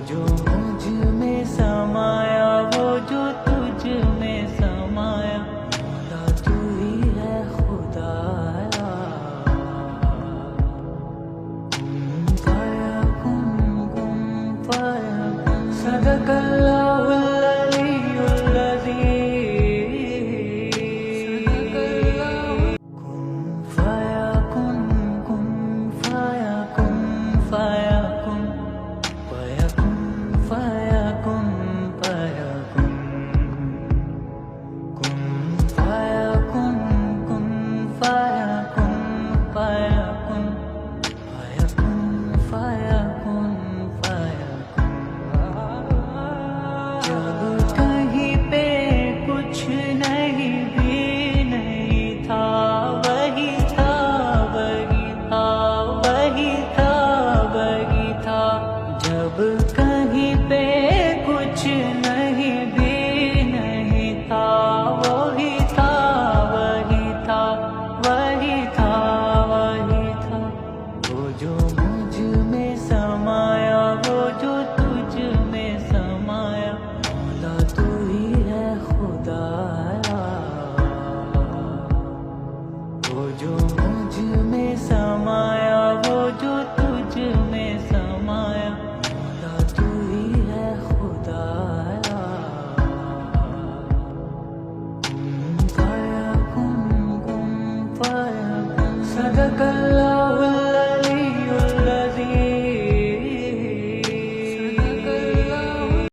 جو مجھ میں سمایا، وہ جو تجھ میں سمایا، مولا تو ہی ہے خدایا۔ کن فیکن، صدق اللہ العلی العظیم۔ کن فیکن، کن فیکن، فیکن فیکن، فیکن فیکن، کن فیکن، کن فیکن، فیکن فیکن، فیکن فیکن۔ جب کہیں پہ کچھ نہیں بھی نہیں تھا، وہی تھا، وہی تھا، وہی تھا، وہی تھا۔ جب کہیں پہ کچھ نہیں بھی نہیں تھا، وہی تھا، وہی تھا، وہی تھا، وہی تھا۔ وہ جو مجھ میں سمایا، وہ جو تجھ میں سمایا، مولا تو ہی ہے خدایا۔ وہ جو مجھ میں سمایا، وہ جو تجھ میں سمایا، مولا تو ہی ہے خدایا۔ کن فیکن، کن فیکن، صدق